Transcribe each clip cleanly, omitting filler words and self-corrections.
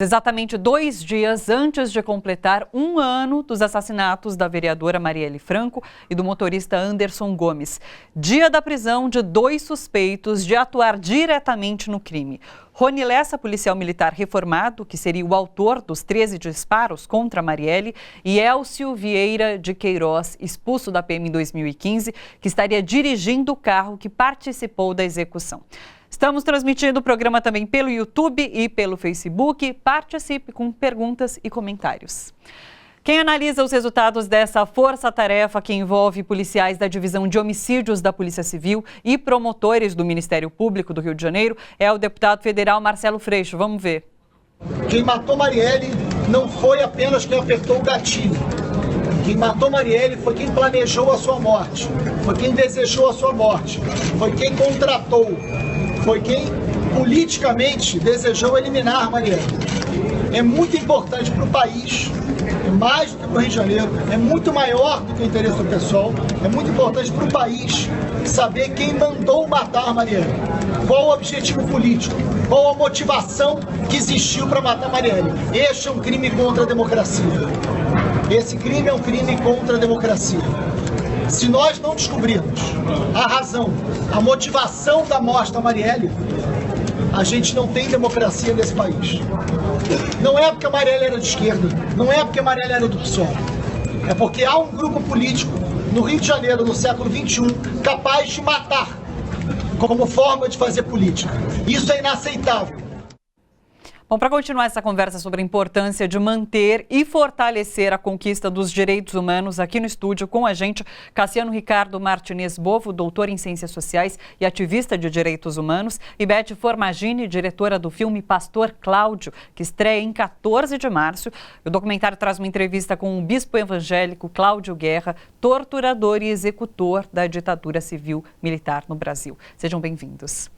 Exatamente 2 dias antes de completar 1 ano dos assassinatos da vereadora Marielle Franco e do motorista Anderson Gomes. Dia da prisão de 2 suspeitos de atuar diretamente no crime. Rony Lessa, policial militar reformado, que seria o autor dos 13 disparos contra Marielle, e Elcio Vieira de Queiroz, expulso da PM em 2015, que estaria dirigindo o carro que participou da execução. Estamos transmitindo o programa também pelo YouTube e pelo Facebook. Participe com perguntas e comentários. Quem analisa os resultados dessa força-tarefa que envolve policiais da Divisão de Homicídios da Polícia Civil e promotores do Ministério Público do Rio de Janeiro é o deputado federal Marcelo Freixo. Vamos ver. Quem matou Marielle não foi apenas quem apertou o gatilho. Quem matou Marielle foi quem planejou a sua morte, foi quem desejou a sua morte, foi quem contratou, foi quem politicamente desejou eliminar Marielle. É muito importante para o país, mais do que para o Rio de Janeiro, é muito maior do que o interesse do pessoal, é muito importante para o país saber quem mandou matar Marielle, qual o objetivo político, qual a motivação que existiu para matar Marielle. Este é um crime contra a democracia. Esse crime é um crime contra a democracia. Se nós não descobrirmos a razão, a motivação da morte da Marielle, a gente não tem democracia nesse país. Não é porque a Marielle era de esquerda, não é porque a Marielle era do PSOL. É porque há um grupo político no Rio de Janeiro, no século XXI, capaz de matar como forma de fazer política. Isso é inaceitável. Bom, para continuar essa conversa sobre a importância de manter e fortalecer a conquista dos direitos humanos, aqui no estúdio com a gente, Cassiano Ricardo Martinez Bovo, doutor em Ciências Sociais e ativista de direitos humanos, e Beth Formagini, diretora do filme Pastor Cláudio, que estreia em 14 de março. O documentário traz uma entrevista com o bispo evangélico Cláudio Guerra, torturador e executor da ditadura civil-militar no Brasil. Sejam bem-vindos.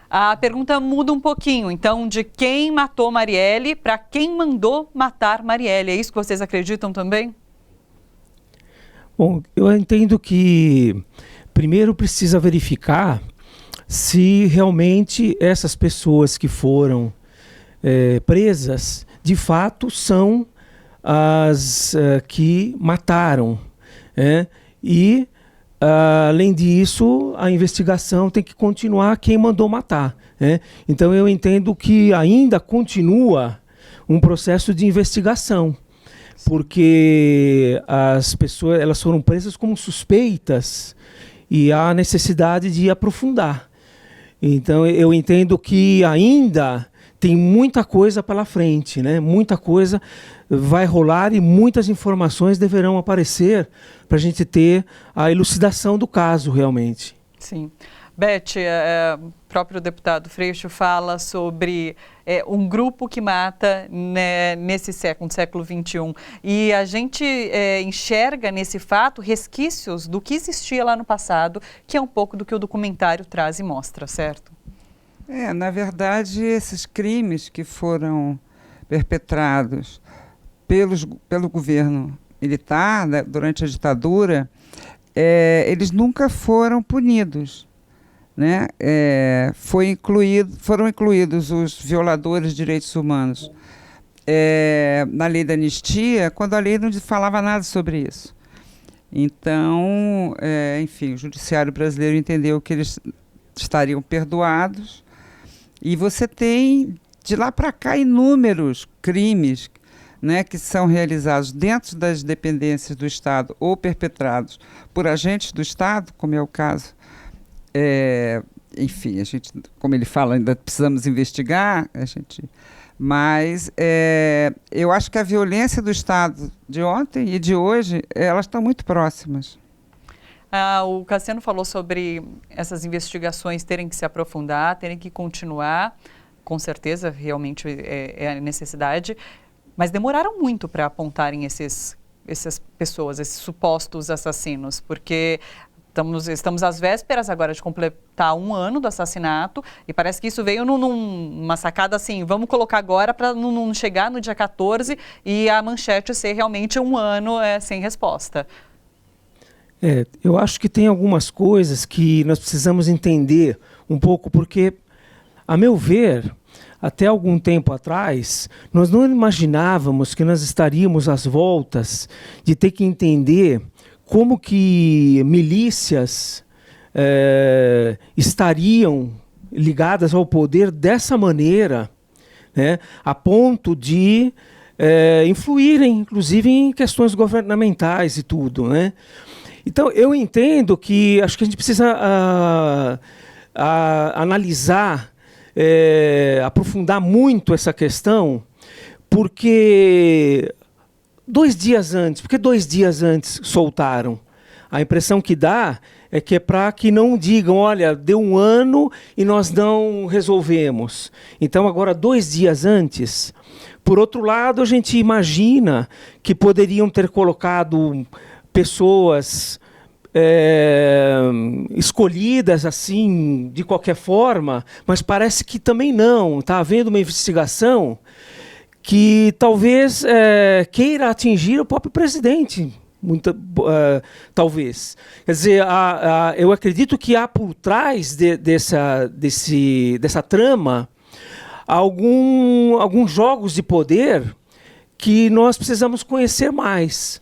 A pergunta muda um pouquinho, então, de quem matou Marielle para quem mandou matar Marielle. É isso que vocês acreditam também? Bom, eu entendo que primeiro precisa verificar se realmente essas pessoas que foram presas, de fato, são as que mataram, e além disso, a investigação tem que continuar quem mandou matar, né? Então eu entendo que ainda continua um processo de investigação, porque as pessoas elas foram presas como suspeitas e há necessidade de aprofundar. Então eu entendo que ainda tem muita coisa pela frente, né? Muita coisa vai rolar e muitas informações deverão aparecer para a gente ter a elucidação do caso realmente. Sim. Beth, o próprio deputado Freixo fala sobre um grupo que mata, né, nesse século, no século XXI. E a gente enxerga nesse fato resquícios do que existia lá no passado, que é um pouco do que o documentário traz e mostra, certo? Na verdade, esses crimes que foram perpetrados pelo governo militar, né, durante a ditadura, eles nunca foram punidos, né? Foram incluídos os violadores de direitos humanos na lei da anistia, quando a lei não falava nada sobre isso. Então, enfim, o judiciário brasileiro entendeu que eles estariam perdoados. E você tem, de lá para cá, inúmeros crimes, né, que são realizados dentro das dependências do Estado ou perpetrados por agentes do Estado, como é o caso. Enfim, a gente, como ele fala, ainda precisamos investigar, mas eu acho que a violência do Estado de ontem e de hoje, elas estão muito próximas. O Cassiano falou sobre essas investigações terem que se aprofundar, terem que continuar, com certeza, realmente é a necessidade, mas demoraram muito para apontarem essas pessoas, esses supostos assassinos, porque estamos às vésperas agora de completar 1 ano do assassinato e parece que isso veio numa sacada assim, vamos colocar agora para não chegar no dia 14 e a manchete ser realmente 1 ano sem resposta. Eu acho que tem algumas coisas que nós precisamos entender um pouco, porque, a meu ver, até algum tempo atrás, nós não imaginávamos que nós estaríamos às voltas de ter que entender como que milícias estariam ligadas ao poder dessa maneira, né, a ponto de influírem, inclusive, em questões governamentais e tudo, né? Então, eu entendo que acho que a gente precisa analisar, aprofundar muito essa questão, porque 2 dias antes soltaram? A impressão que dá é que é para que não digam, olha, deu 1 ano e nós não resolvemos. Então, agora, 2 dias antes. Por outro lado, a gente imagina que poderiam ter colocado pessoas escolhidas assim, de qualquer forma, mas parece que também não. Está havendo uma investigação que talvez queira atingir o próprio presidente. Talvez. Quer dizer, eu acredito que há por trás dessa trama alguns jogos de poder que nós precisamos conhecer mais.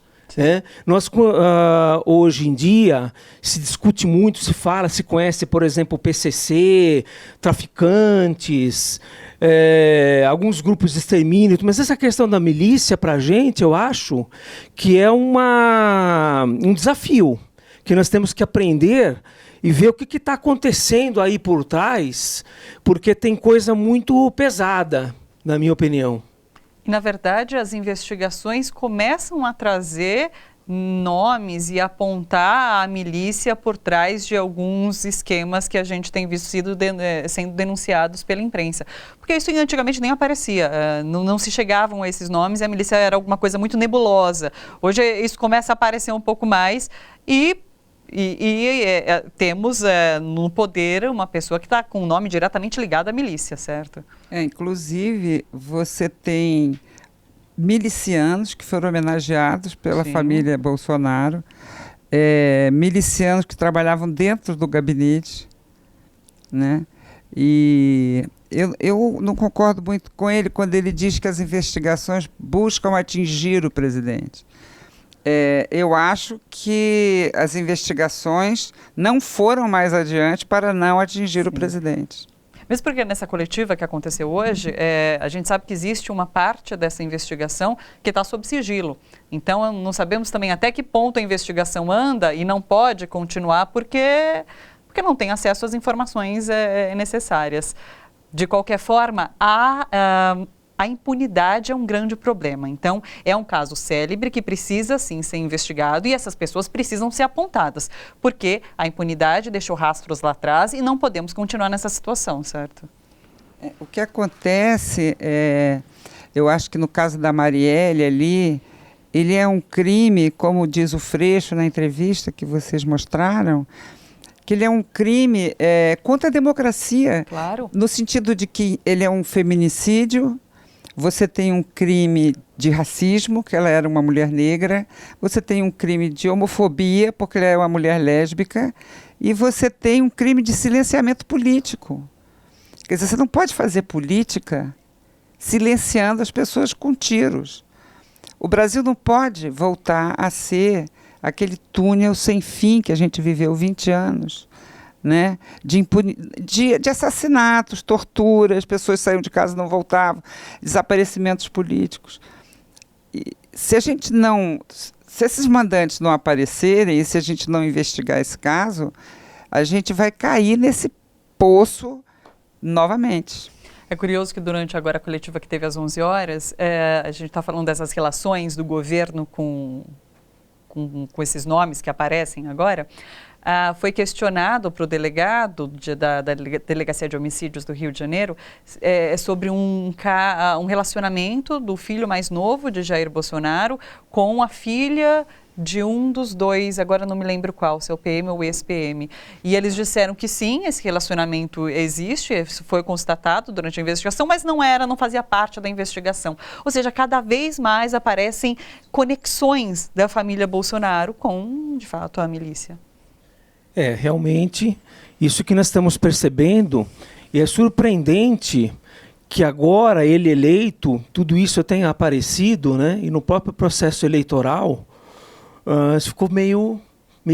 Hoje em dia se discute muito, se conhece, por exemplo, o PCC, traficantes, alguns grupos de extermínio, mas essa questão da milícia, para a gente, eu acho que é um desafio, que nós temos que aprender e ver o que está acontecendo aí por trás, porque tem coisa muito pesada, na minha opinião. E, na verdade, as investigações começam a trazer nomes e apontar a milícia por trás de alguns esquemas que a gente tem visto sendo denunciados pela imprensa. Porque isso antigamente nem aparecia, não se chegavam a esses nomes e a milícia era alguma coisa muito nebulosa. Hoje isso começa a aparecer um pouco mais e temos no poder uma pessoa que está com o nome diretamente ligado à milícia, certo? Inclusive, você tem milicianos que foram homenageados pela família Bolsonaro, milicianos que trabalhavam dentro do gabinete, né? E eu não concordo muito com ele quando ele diz que as investigações buscam atingir o presidente. Eu acho que as investigações não foram mais adiante para não atingir o presidente. Mesmo porque nessa coletiva que aconteceu hoje, a gente sabe que existe uma parte dessa investigação que está sob sigilo. Então, não sabemos também até que ponto a investigação anda e não pode continuar porque não tem acesso às informações necessárias. De qualquer forma, a impunidade é um grande problema. Então, é um caso célebre que precisa, sim, ser investigado e essas pessoas precisam ser apontadas, porque a impunidade deixou rastros lá atrás e não podemos continuar nessa situação, certo? O que acontece, eu acho que no caso da Marielle ali, ele é um crime, como diz o Freixo na entrevista que vocês mostraram, que ele é um crime contra a democracia. Claro. No sentido de que ele é um feminicídio. Você tem um crime de racismo, que ela era uma mulher negra. Você tem um crime de homofobia, porque ela é uma mulher lésbica. E você tem um crime de silenciamento político. Quer dizer, você não pode fazer política silenciando as pessoas com tiros. O Brasil não pode voltar a ser aquele túnel sem fim que a gente viveu 20 anos. Né? De assassinatos, torturas, pessoas saíam de casa e não voltavam, desaparecimentos políticos. E se esses mandantes não aparecerem e se a gente não investigar esse caso, a gente vai cair nesse poço novamente. É curioso que durante agora a coletiva que teve às 11 horas, a gente está falando dessas relações do governo com esses nomes que aparecem agora. Foi questionado para o delegado da Delegacia de Homicídios do Rio de Janeiro sobre um relacionamento do filho mais novo de Jair Bolsonaro com a filha de um dos dois, agora não me lembro qual, se é o PM ou o ex-PM. E eles disseram que sim, esse relacionamento existe, isso foi constatado durante a investigação, mas não fazia parte da investigação. Ou seja, cada vez mais aparecem conexões da família Bolsonaro com, de fato, a milícia. Realmente, isso que nós estamos percebendo, e é surpreendente que agora, ele eleito, tudo isso tenha aparecido, né? E no próprio processo eleitoral, ficou meio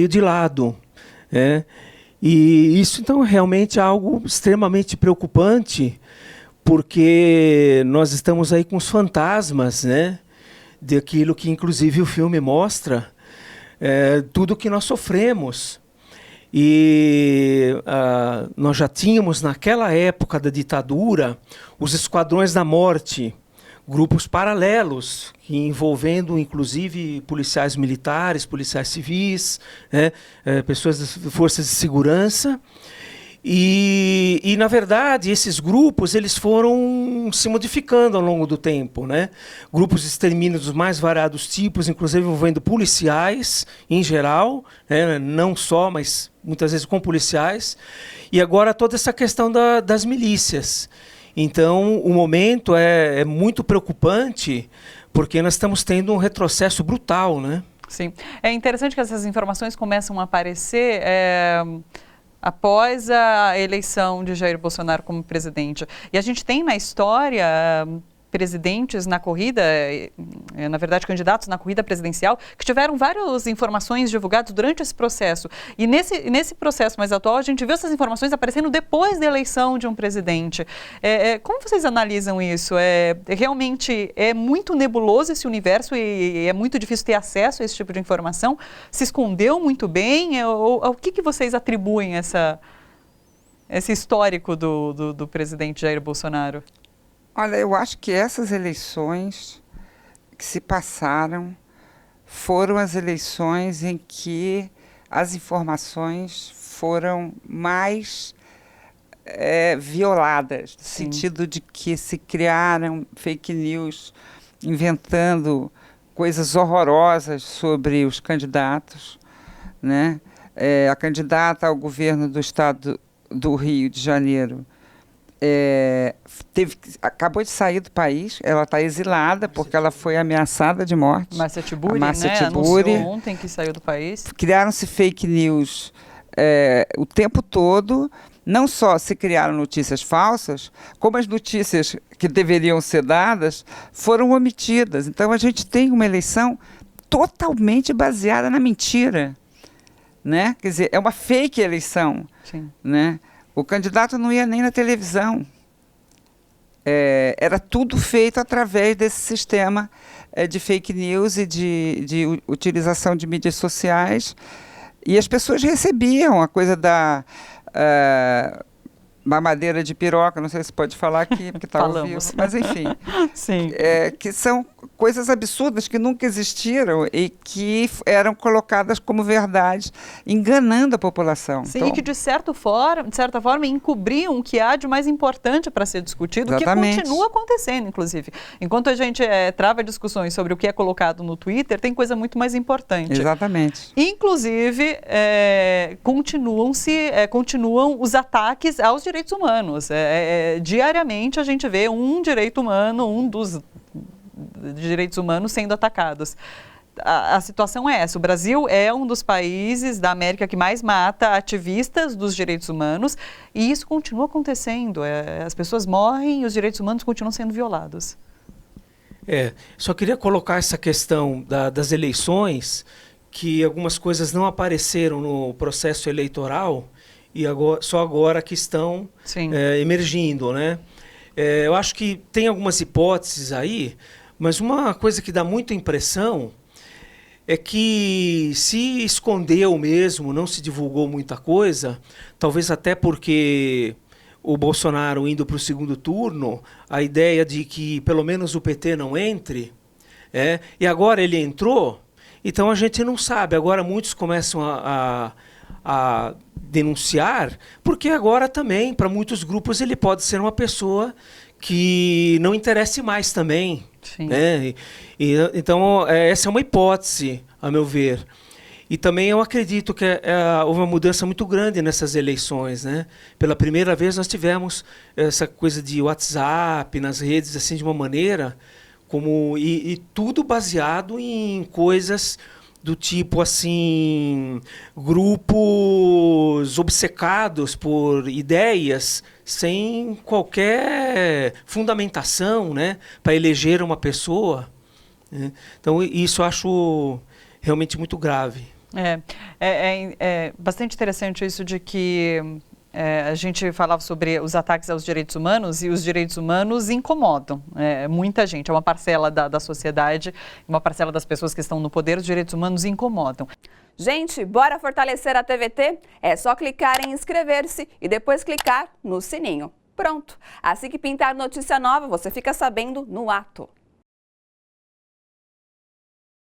de lado. Né? E isso, então, realmente é algo extremamente preocupante, porque nós estamos aí com os fantasmas, né? Daquilo que, inclusive, o filme mostra, tudo que nós sofremos. E nós já tínhamos, naquela época da ditadura, os esquadrões da morte, grupos paralelos, envolvendo, inclusive, policiais militares, policiais civis, né, pessoas das forças de segurança. E, na verdade, esses grupos eles foram se modificando ao longo do tempo. Né? Grupos de extermínio dos mais variados tipos, inclusive envolvendo policiais em geral, né? Não só, mas muitas vezes com policiais. E agora toda essa questão das milícias. Então, o momento é muito preocupante, porque nós estamos tendo um retrocesso brutal. Né? Sim. É interessante que essas informações começam a aparecer após a eleição de Jair Bolsonaro como presidente. E a gente tem na história presidentes na corrida, na verdade candidatos na corrida presidencial, que tiveram várias informações divulgadas durante esse processo. E nesse processo mais atual, a gente viu essas informações aparecendo depois da eleição de um presidente. Como vocês analisam isso? Realmente é muito nebuloso esse universo e é muito difícil ter acesso a esse tipo de informação? Se escondeu muito bem? Ao que vocês atribuem esse histórico do presidente Jair Bolsonaro? Olha, eu acho que essas eleições que se passaram foram as eleições em que as informações foram mais violadas, no sentido de que se criaram fake news, inventando coisas horrorosas sobre os candidatos. Né? A candidata ao governo do estado do Rio de Janeiro acabou de sair do país, ela está exilada porque ela foi ameaçada de morte. Márcia Tiburi, Anunciou ontem que saiu do país. Criaram-se fake news o tempo todo, não só se criaram notícias falsas, como as notícias que deveriam ser dadas foram omitidas. Então a gente tem uma eleição totalmente baseada na mentira. Né? Quer dizer, é uma fake eleição. Sim. Né? O candidato não ia nem na televisão. Era tudo feito através desse sistema de fake news e de utilização de mídias sociais. E as pessoas recebiam a coisa da mamadeira de piroca, não sei se pode falar aqui, porque está ao vivo, mas enfim. Sim. Que são coisas absurdas que nunca existiram e que eram colocadas como verdade, enganando a população. Sim, então, e que de certa forma encobriam o que há de mais importante para ser discutido, exatamente. Que continua acontecendo, inclusive. Enquanto a gente trava discussões sobre o que é colocado no Twitter, tem coisa muito mais importante. Exatamente. Inclusive, continuam os ataques aos direitos humanos. Diariamente a gente vê um direito humano, um dos direitos humanos sendo atacados. A situação é essa. O Brasil é um dos países da América que mais mata ativistas dos direitos humanos e isso continua acontecendo. As pessoas morrem e os direitos humanos continuam sendo violados. Só queria colocar essa questão das eleições, que algumas coisas não apareceram no processo eleitoral e só agora que estão emergindo. Né? Eu acho que tem algumas hipóteses aí, mas uma coisa que dá muita impressão é que se escondeu mesmo, não se divulgou muita coisa, talvez até porque o Bolsonaro indo para o segundo turno, a ideia de que pelo menos o PT não entre, e agora ele entrou, então a gente não sabe. Agora muitos começam a denunciar, porque agora também, para muitos grupos, ele pode ser uma pessoa que não interesse mais também. Né? Então, essa é uma hipótese, a meu ver. E também eu acredito que houve uma mudança muito grande nessas eleições. Né? Pela primeira vez nós tivemos essa coisa de WhatsApp, nas redes, assim, de uma maneira, e tudo baseado em coisas do tipo assim, grupos obcecados por ideias sem qualquer fundamentação, né, para eleger uma pessoa, né? Então isso eu acho realmente muito grave. É bastante interessante isso de que a gente falava sobre os ataques aos direitos humanos e os direitos humanos incomodam muita gente. É uma parcela da sociedade, uma parcela das pessoas que estão no poder, os direitos humanos incomodam. Gente, bora fortalecer a TVT? É só clicar em inscrever-se e depois clicar no sininho. Pronto! Assim que pintar notícia nova, você fica sabendo no ato.